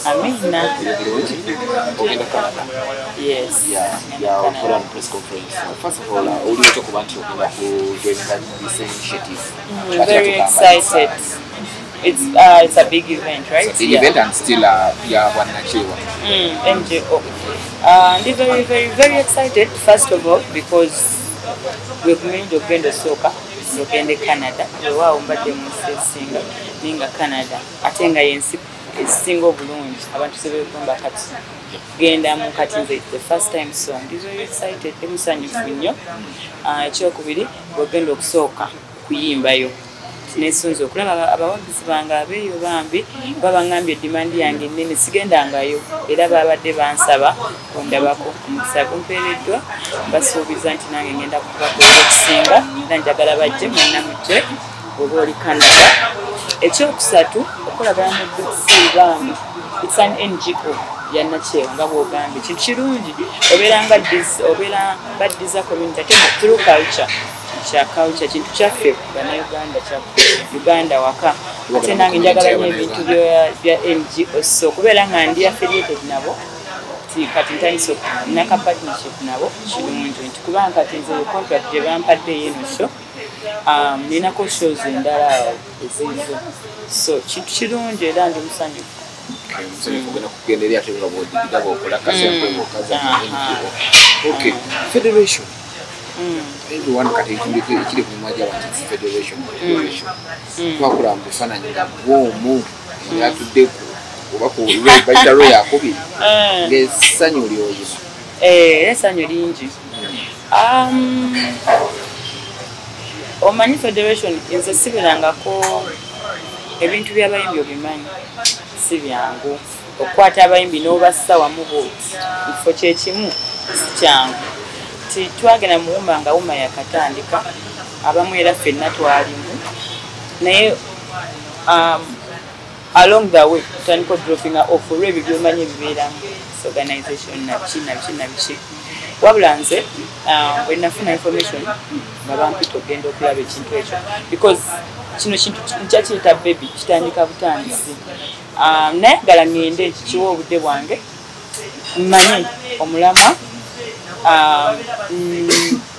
Amina. Yes. Yeah, for a press conference. First of all, all you talk about this initiative. Very excited. It's a big event, right? It's a big event and still one NGO. NGO. And very, very, very excited. First of all, because we've made Ogendo Soka, Ogende Canada. We were on the Singa, Ninga Canada. Atenga yensi single balloon. I want to say we come back at Genda Mukatinze. It's the first time so I'm very excited. Emusanyu Finyo. Chokubiri, Ogendo Soka, Kuyimbayo. Nesunzo kulaba abawagizi bange abeeyo bambi babangambye demand yange nnene sigendangayo era babadde bansaba ondabako omukisa gumpeereddwa basuubiza nti nange ngenda kubakolera ekisinga era njagala bajje munnamujje oba oli Canada. Ekyokusatu okolagana ne BC bambi it's an NGO yanakyewa nga bw'ogambye kintu kirungi obeera baddiza community ate through culture kya culture kintu kyaffe Bannayuganda kya Uganda waka ate nange njagala nnyo ebintu bya NGO so kubeera nga ndi affiliated nabo kati ntandise naka partnership nabo kirungi nti kubanga kati nze contract gye bampadde eno so ninako shows endala ezizo so kintu kirungi era ndi musanyufu. Okay, federation. Everyone can actually imagine federation. Twakula mbufana nga bwomu ya tudeko obako bayitalo yakobi ngesanyo lyoyo esanyo lingi omanyi federation nze sibirangako ebintu by'abayimbi obimanyi si byangu okukwata abayimbi n'obassa wamu booti kifo kyekimu si kyangu twagenda muwumba nga wuma yakatandika abamu era ffenna twalimu naye along the way tutandika dropping off olw'ebyo byomanyi ebibeeramu organization nabiki wabula nze bwe nafuna information nga bampita okgenda okulaba ekintu ekyo because kino kintu nkyakiyita baby kitandika butandisi nayagala ngende kiwa obudde bwange mmanyi omulama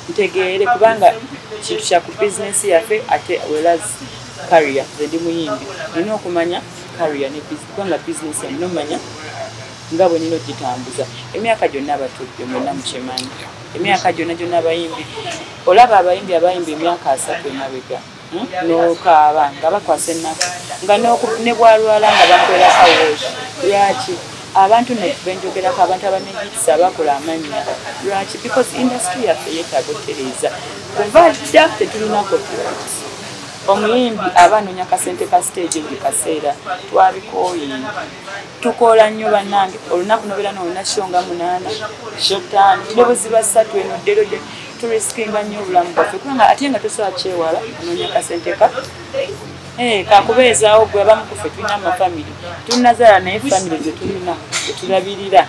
ntegeere kubanga kintu kya ku business yaffe ate whereas career nze ndi muyimbi nina okumanya career ne kubanga business yange nomanya nga bwe nina ogitambuza emyaka gyonna abatudde mwena mukimanyi emyaka gyonna abayimbi olaba abayimbi emyaka 3 emabega n'okaaba nga bakwasa ennaku nga ne bwalwala nga bakwera kawoshi lwaki abantu benjogerako abantu abanegikisa bakola amannya lwaki because industry yaffe yeetaaga otereeza kuva dda tetulina copyright omuyimbi aba anoonya kasente ka stage buli kaseera twabikooye tukola nnyo bannange olunaku nobeera noolina sho nga 8 sho 5 edobozi ba 3 eno ddero turiskinga nnyo obulamu bwaffe kubanga ate nga tosobola kyewala anoonya kasente ka kakubeezaawo gwe abamu kuffe tulina amafamiri tunazaala naye famire zetulina tetulabirira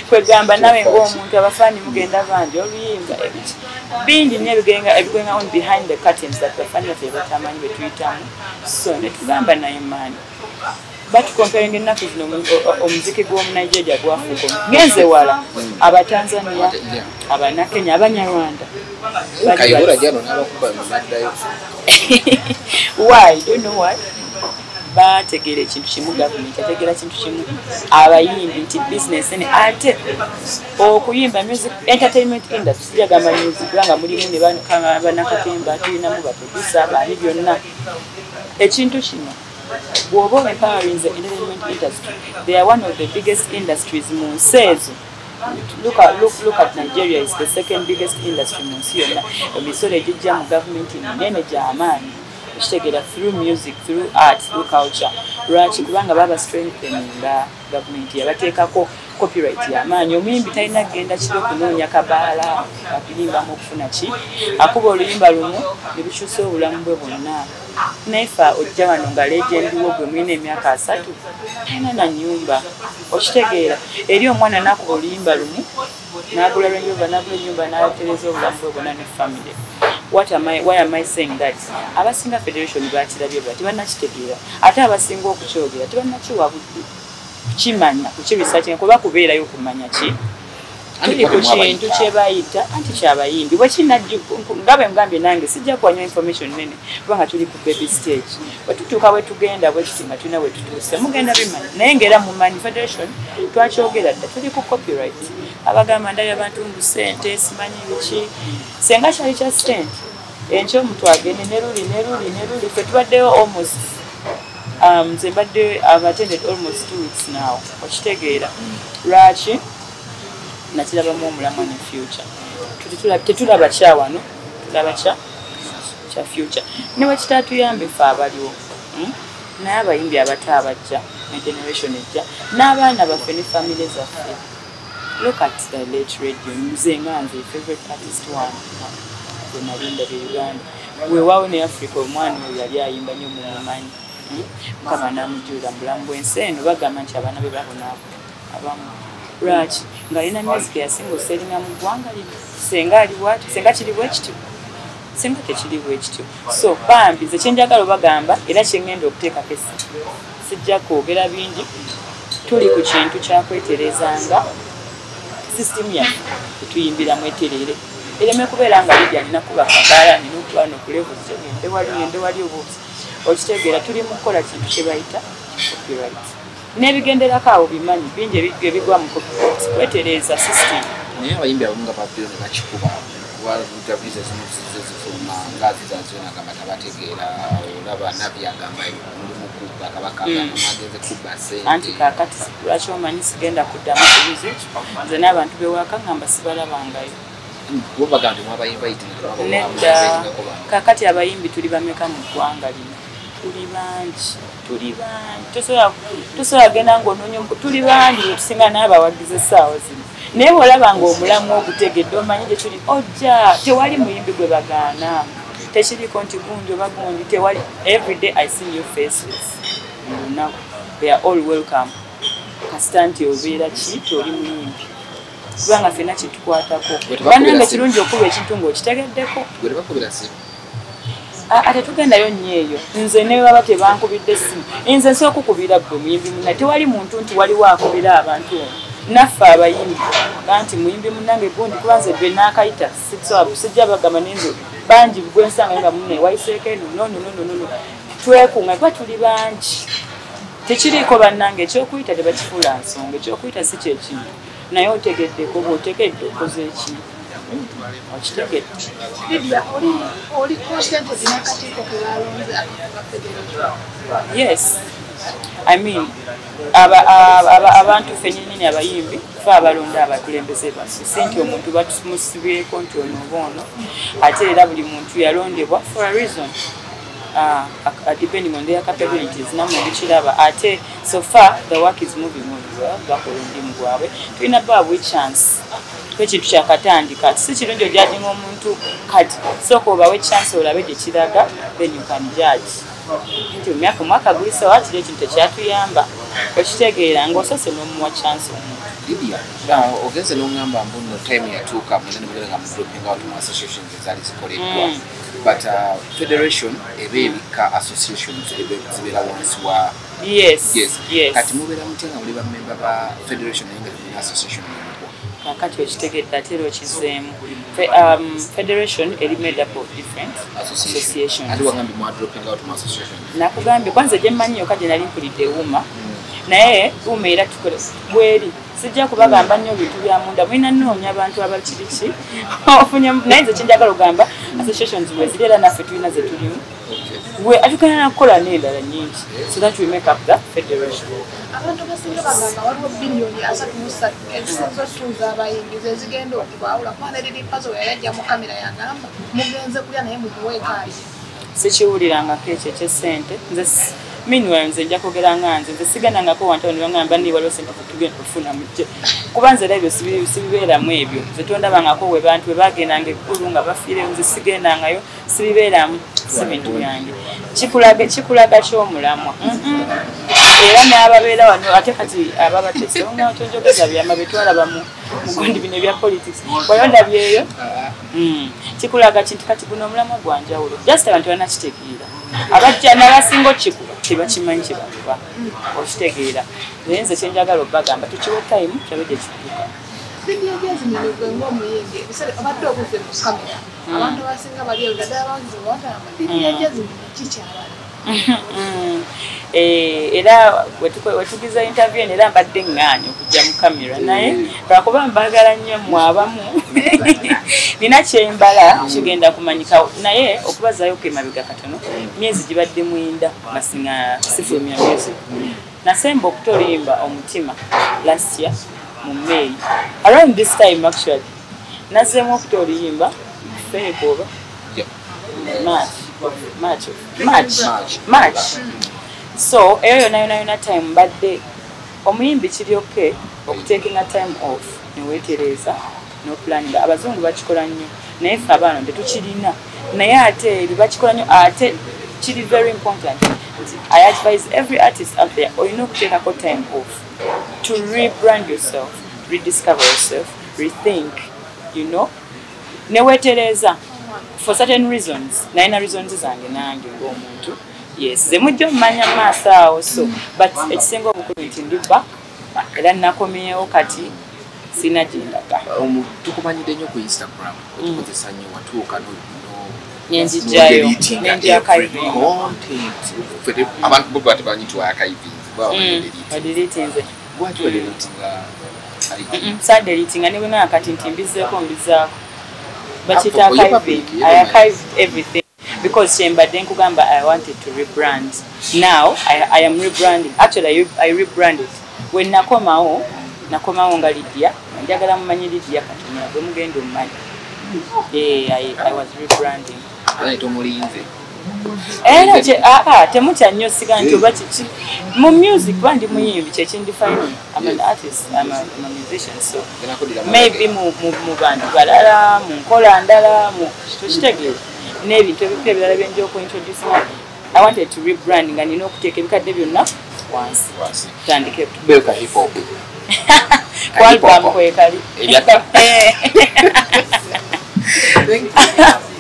kwegamba nawe ng'omuntu abafaani mugenda bangi oluyimba ebiki bingi nnyo ebigwenga on behind the curtains that bafaani baffe batamanyi betuyitamu so netugamba naye maani batukomparinga ennaku zino omuziki gw'omunigeria gwafuuka genze wala abatanzania abanakenya abanyarwanda why don't know why bategeera ekintu kimu gavumenti ategeera kintu kimu abayimbi nti business ene ate okuyimba music entertainment industry sijagamba music kubanga mulimu ne banakatemba tulinamu baproducer baani byonna ekintu kino bw'oba empowering the entertainment industry they are one of the biggest industries mu nsi ezo. Look at Nigeria is the second biggest industry mu nsi yonna emisolo egijja mu gavumenti minene gy'amaanyi kitegera through music, through art, through culture. Lwaki kubanga baba strengthening government yabateekako copyright y'amaanyi omuyimbi talina kugenda kiro kunoonya kabaala akulimbamu okufuna ki akuba oluyimba lumu ne lukyusa obulamu bwe bwonna naye ffe ojja wano nga legendiwo gwe mulina emyaka 3 talina na nnyumba okitegeera eri omwana nakuba oluyimba lumu n'agula ennyumba n'atereza obulamu bwe bwonna ne famire why am I saying that? Abasinga federation bakirabye bati bannakitegeera ate abasinga okukyogera tebannakiwa kimanya kukiresearching kuba kubeerayo kumanya ki tuli ku kintu kyebayita anti kyabayimbi bwe kinajja ngabe ngambye nange sijja kuwanya information nene kubanga tuli ku baby stage bwe tutuuka bwe tugenda bwe kiti nga tulina bwe tutuuse mugenda bimanyi naye ng'era mu Manyi Federation twakyogera dda tuli ku copyright abagamba ndayo abantu Busente simanyi biki senga kyali kya stent enkyo omuntu agende neruli ffe tubaddeyo almost nze mbadde I've attended almost 2 weeks now okitegeera lwaki nakirabamu omulamu ne future tetulaba kya wano tulaba kya future ne bwe kitatuyambe ffe abaliwo naye abayimbi abato abajja ne generation ejja n'abaana baffe ne family zaffe look at the late radio nze nga nze favorite artist one gwe nalinda be Uganda weewaawo ne Africa omwana oyo yali ayimba nnyo mumumanyi mukama namujjula mulamu bwensi eno bagamba nti abaana be babonaabo abamu lwaki ng'alina music yasinga oseringa mu ggwanga lino senga ali bwati senga kiri bwekityo senga tekiri bwekityo so bambi ze kyenjagala obagamba era kyengenda okuteekako essimu sijja kwogera bingi tuli ku kintu kyakweterezanga system yaffe tetuyimbiramu eterere ereme kubeera nga Lydia alina kuba kakaala nina okuba nokulevuza ngende wali obuuzi okitegeera tuli mu kukola kintu kye bayita copyright n'ebigenderako awo bimanyi bingi ebigwa mu copyright kwetereza system naye abayimbi abamu nga babyo ne bakikuba kuba viza zimu zifuluma ngazi zazo nagamba tabategeera olaba nabbi agamba mulimu kubba kabaka ageze kubba sente anti kaakati lwaki omanyi sigenda kuddamu kubuuza ekyo nze n'abantu bewaaka ngamba sibalabangayo nedda kaakati abayimbi tuli bameka mu ggwanga lino tuli bangi tosobola genda ng'onoonya tuli bangi tusinga n'abawagizi essaawa zino naye bw'olaba ng'omulamu ogutegedde omanyi gye tuli ojja tewali muyimbi gwe bagaana tekiriko nti gundi oba gundi tewali everyday I see new faces mu lunaku they are all welcome kasita nti obeera ki toli muyimbi kubanga ffenna kitukwatako banange kirungi okuba ekintu ng'okitegeddeko ate tugendayo nnyo eyo nze ne baba tebankubidde essimu nze nsobola okukubira ggwe muyimbi munna tewali muntu nti waliwo akubira abantu ono naffe abayimbi nti muyimbi munnange gundi kuba nze bwe naakayita sijja bagamba nenze bangi gwensanga nga munne wayiseeko eno nono twekunga kuba tuli bangi tekiriiko bannange ekyokuyita tebakifuula nsonga ekyokuyita si kyekintu naye otegeddeko bw'otegedde okoze eki okitegedde yes I mean abantu ffennyini abayimbi fe abalonda abakulembeze baffe si nti omuntu batumusibyeko nti ono oba ono ate era buli muntu yalondebwa for a reason depending on their capabilities namwe bikiraba ate so far the work is moving on well bakola omulimu gwabwe tulina baabwe chance ekintu kyakatandika si kirungi ojajinga omuntu kati sooka obawe chance olabe gye kiraga then you can judge nti omwaka guyise wakiri ekintu tekyatuyamba okitegeera ng'osose n'omuwa chance omuntu Lydia ogenze n'ongamba mbuno time yatuuka mwena ne mugenda nga mu dropping out mu associations ezaali zikoleddwa but federation ebeebika associations zibeera wansi wa yes kati mubeera mutya nga muli bamemba ba federation naye nga tulina association kakati okitegedde ate era okizeemu federation eri made up of different associations ate wagambye mwa dropping out mu association nakugambye kwanza gye mmanyi yokka gye nali mpulidde Ebyama naye Ebyama era tukola bweri sijja kubagamba nnyo bintu bya munda mulina nnoonya abantu abakiriki naye nze kyenjagala ogamba associations bwe ziri era naffe tulina ze tulimu atugenda nakukola n'endala nyingi so that we make up the federation abantu basinga bagamba waliwo biliyoni 33 ezisinza otuuza abayimbi ze zigenda okubaawula kubanga eriri pazo yayajja mu kamera yagamba mugenze kulya naye mutuweekaayi sikiwulirangako ekyo ekyesente nze meanwhile nze nja kwogera nga nze sigendangako wantu ne bangamba ndi waliwo sente tugenda okufuna mujje kuba nze era ebyo sibibeeramu ebyo nze tondabangako we bantu we bagendanga eggulu nga bafiireyo nze sigendangayo sibibeeramu si bintu byange kikulaga kyomulamwa era n'ababeera wano ate kati ababatese nga tonjogeza byama betwalaba mu mugondi bino ebya politics wayonda byeyo kikulaga kintu kati guno omulamu gwanjawulo just abantu banakitegeera abajja n'abasinga okikuba tebakimanyi kyebakuba okitegeera naye nze kyenjagala obbagamba tukiwe time kyabe gye kituuka Lydia Jazmine ng'omuyimbi obadde obuze mu kamera abantu abasinga bali eyo ddala bangi batamba Lydia Jazmine kikyabala era wetugiza interview era mbadde ŋŋaanyi okujja mu kamera naye lwakuba mbagala nnyo mwabamu nina kyembala kigenda kumanyika naye okubazaayo kemabega katono myezi gibadde mwenda masinga sifulumya music nasemba okutolimba omutima last year mu May around this time actually nazeemu okutoliyimba feekooba March. So eyo yona time mbadde omuyimbi kiri okay okutekinga time off neweetereza no planning abazungu bakikola nnyo naye ffe abaana tetukirina naye ate bakikola nnyo ate kiri very important. I advise every artist out there olina okuteekako time off to rebrand yourself, rediscover yourself, rethink, you know, neweetereza for certain reasons. Naina reasons zange nange ng'omuntu. Yes, ze mujja mmanya maaso awo so but ekisinga obukulu nti ndi back era nakomyewo kati sina gyendaga. Tukumanyidde nnyo ku Instagram otukozesa nnyo watuuka nenjijayo nenjakaiving content abantu bo batebanyi twakaiving badeletinze lwaki wadeletinga sadeletinga ne bwena kati nti mbizeeko mbizaako bakita archiving. I archived everything because Chembadde nkugamba I wanted to rebrand. Now I am rebranding. Actually I rebranded. When nakomawo nga Lydia, njagala mumanyi Lydia katumya bwe mugenda omumanyi. I was rebranding. Temutya nnyo siga nti oba kiki mu music bandi muyimbi kyekindifine. I'm an artist, I'm a musician, so maybe mu bantu balala mu nkola ndala mu tukitegeeza n'ebintu ebipya ebirala byenja okuintroduce. I wanted to rebrand nga nina okuteeka ebikadde byonna wansi tutandike belka hip hop kwa album kwekali. Thank you.